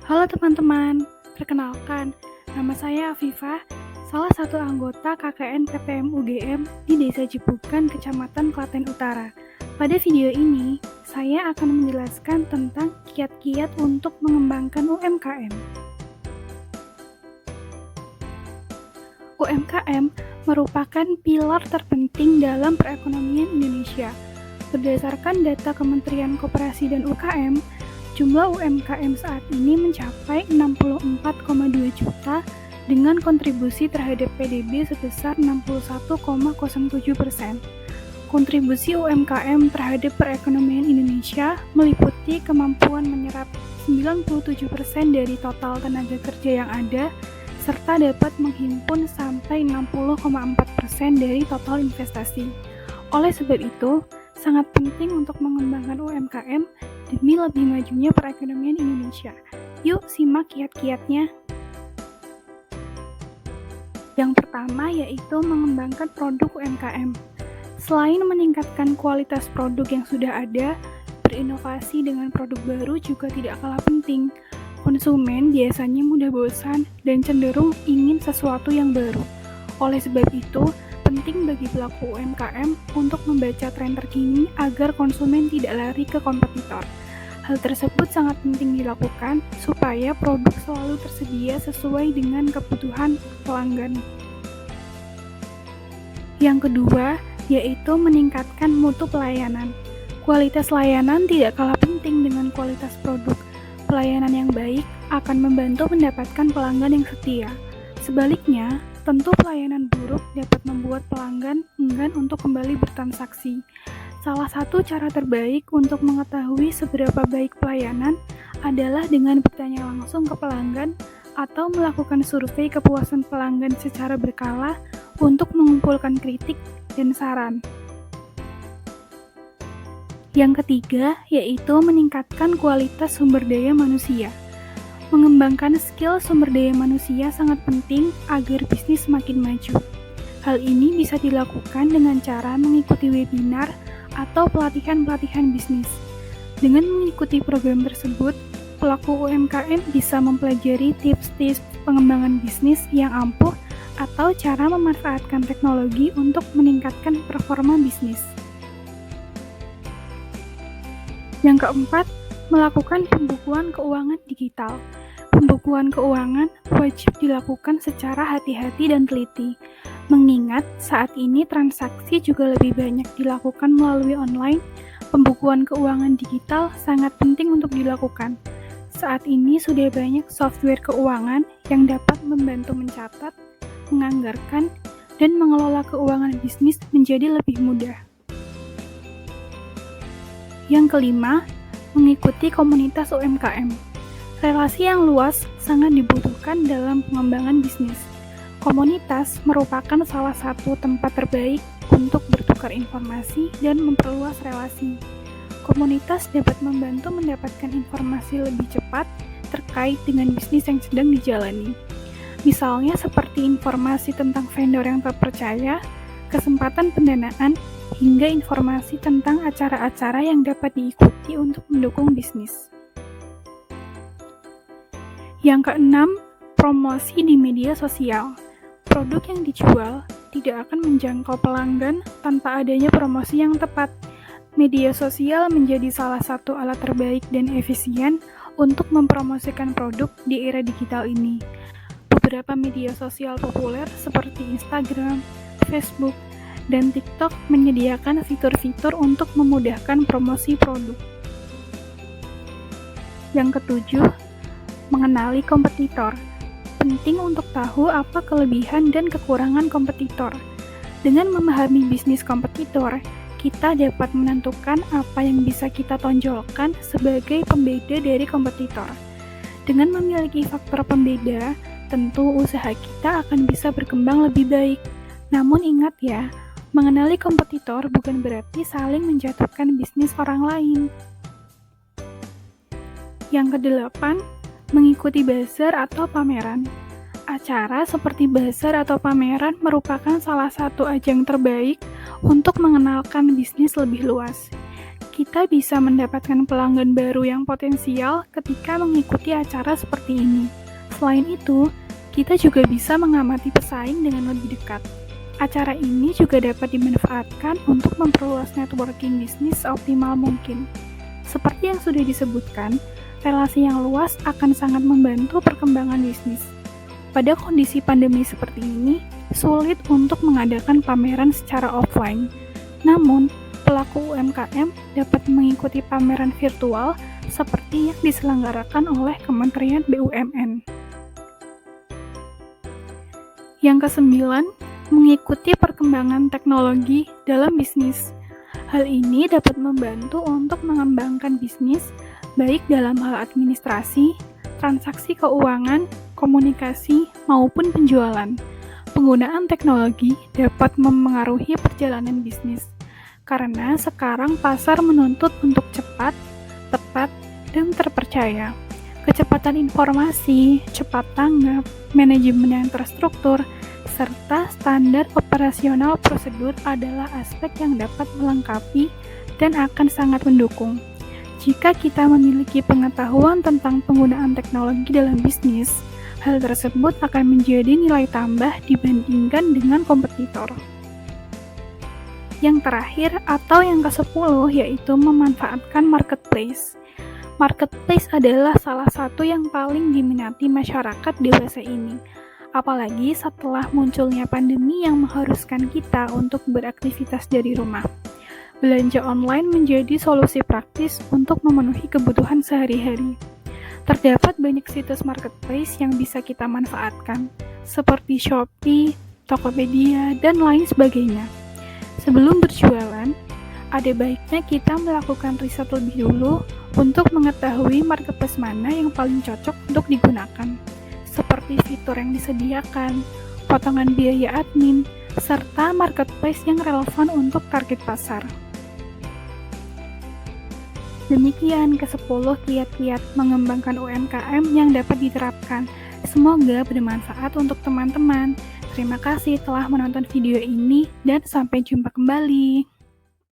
Halo teman-teman, perkenalkan, nama saya Afifah, salah satu anggota KKN PPM UGM di Desa Cipukan, Kecamatan Klaten Utara. Pada video ini, saya akan menjelaskan tentang kiat-kiat untuk mengembangkan UMKM. UMKM merupakan pilar terpenting dalam perekonomian Indonesia. Berdasarkan data Kementerian Koperasi dan UKM, jumlah UMKM saat ini mencapai 64,2 juta dengan kontribusi terhadap PDB sebesar 61,07%. Kontribusi UMKM terhadap perekonomian Indonesia meliputi kemampuan menyerap 97% dari total tenaga kerja yang ada, serta dapat menghimpun sampai 60,4% dari total investasi. Oleh sebab itu, sangat penting untuk mengembangkan UMKM demi lebih majunya perekonomian Indonesia. Yuk simak kiat-kiatnya. Yang pertama yaitu mengembangkan produk UMKM. Selain meningkatkan kualitas produk yang sudah ada, berinovasi dengan produk baru juga tidak kalah penting. Konsumen biasanya mudah bosan dan cenderung ingin sesuatu yang baru. Oleh sebab itu, penting bagi pelaku UMKM untuk membaca tren terkini agar konsumen tidak lari ke kompetitor. Hal tersebut sangat penting dilakukan supaya produk selalu tersedia sesuai dengan kebutuhan pelanggan. Yang kedua, yaitu meningkatkan mutu pelayanan. Kualitas layanan tidak kalah penting dengan kualitas produk. Pelayanan yang baik akan membantu mendapatkan pelanggan yang setia. Sebaliknya, tentu pelayanan buruk dapat membuat pelanggan enggan untuk kembali bertransaksi. Salah satu cara terbaik untuk mengetahui seberapa baik pelayanan adalah dengan bertanya langsung ke pelanggan atau melakukan survei kepuasan pelanggan secara berkala untuk mengumpulkan kritik dan saran. Yang ketiga, yaitu meningkatkan kualitas sumber daya manusia. Mengembangkan skill sumber daya manusia sangat penting agar bisnis semakin maju. Hal ini bisa dilakukan dengan cara mengikuti webinar atau pelatihan-pelatihan bisnis. Dengan mengikuti program tersebut, pelaku UMKM bisa mempelajari tips-tips pengembangan bisnis yang ampuh atau cara memanfaatkan teknologi untuk meningkatkan performa bisnis. Yang keempat, melakukan pembukuan keuangan digital. Pembukuan keuangan wajib dilakukan secara hati-hati dan teliti, mengingat saat ini transaksi juga lebih banyak dilakukan melalui online. Pembukuan keuangan digital sangat penting untuk dilakukan. Saat ini sudah banyak software keuangan yang dapat membantu mencatat, menganggarkan, dan mengelola keuangan bisnis menjadi lebih mudah. Yang kelima, mengikuti komunitas UMKM. Relasi yang luas sangat dibutuhkan dalam pengembangan bisnis. Komunitas merupakan salah satu tempat terbaik untuk bertukar informasi dan memperluas relasi. Komunitas dapat membantu mendapatkan informasi lebih cepat terkait dengan bisnis yang sedang dijalani. Misalnya seperti informasi tentang vendor yang terpercaya, kesempatan pendanaan, hingga informasi tentang acara-acara yang dapat diikuti untuk mendukung bisnis. Yang keenam, promosi di media sosial. Produk yang dijual tidak akan menjangkau pelanggan tanpa adanya promosi yang tepat. Media sosial menjadi salah satu alat terbaik dan efisien untuk mempromosikan produk di era digital ini. Beberapa media sosial populer seperti Instagram, Facebook, dan TikTok menyediakan fitur-fitur untuk memudahkan promosi produk. Yang ketujuh, mengenali kompetitor. Penting untuk tahu apa kelebihan dan kekurangan kompetitor. Dengan memahami bisnis kompetitor, kita dapat menentukan apa yang bisa kita tonjolkan sebagai pembeda dari kompetitor. Dengan memiliki faktor pembeda, tentu usaha kita akan bisa berkembang lebih baik. Namun ingat ya, mengenali kompetitor bukan berarti saling menjatuhkan bisnis orang lain. Yang kedelapan, mengikuti bazar atau pameran. Acara seperti bazar atau pameran merupakan salah satu ajang terbaik untuk mengenalkan bisnis lebih luas. Kita bisa mendapatkan pelanggan baru yang potensial ketika mengikuti acara seperti ini. Selain itu, kita juga bisa mengamati pesaing dengan lebih dekat. Acara ini juga dapat dimanfaatkan untuk memperluas networking bisnis seoptimal mungkin. Seperti yang sudah disebutkan, relasi yang luas akan sangat membantu perkembangan bisnis. Pada kondisi pandemi seperti ini, sulit untuk mengadakan pameran secara offline. Namun, pelaku UMKM dapat mengikuti pameran virtual seperti yang diselenggarakan oleh Kementerian BUMN. Yang kesembilan, mengikuti perkembangan teknologi dalam bisnis. Hal ini dapat membantu untuk mengembangkan bisnis, baik dalam hal administrasi, transaksi keuangan, komunikasi, maupun penjualan. Penggunaan teknologi dapat memengaruhi perjalanan bisnis, karena sekarang pasar menuntut untuk cepat, tepat, dan terpercaya. Kecepatan informasi, cepat tanggap, manajemen yang terstruktur, serta standar operasional prosedur adalah aspek yang dapat melengkapi dan akan sangat mendukung. Jika kita memiliki pengetahuan tentang penggunaan teknologi dalam bisnis, hal tersebut akan menjadi nilai tambah dibandingkan dengan kompetitor. Yang terakhir atau yang ke-10 yaitu memanfaatkan marketplace. Marketplace adalah salah satu yang paling diminati masyarakat dewasa ini, apalagi setelah munculnya pandemi yang mengharuskan kita untuk beraktivitas dari rumah. Belanja online menjadi solusi praktis untuk memenuhi kebutuhan sehari-hari. Terdapat banyak situs marketplace yang bisa kita manfaatkan, seperti Shopee, Tokopedia, dan lain sebagainya. Sebelum berjualan, ada baiknya kita melakukan riset lebih dulu untuk mengetahui marketplace mana yang paling cocok untuk digunakan, seperti fitur yang disediakan, potongan biaya admin, serta marketplace yang relevan untuk target pasar. Demikian ke-10 kiat-kiat mengembangkan UMKM yang dapat diterapkan. Semoga bermanfaat untuk teman-teman. Terima kasih telah menonton video ini dan sampai jumpa kembali.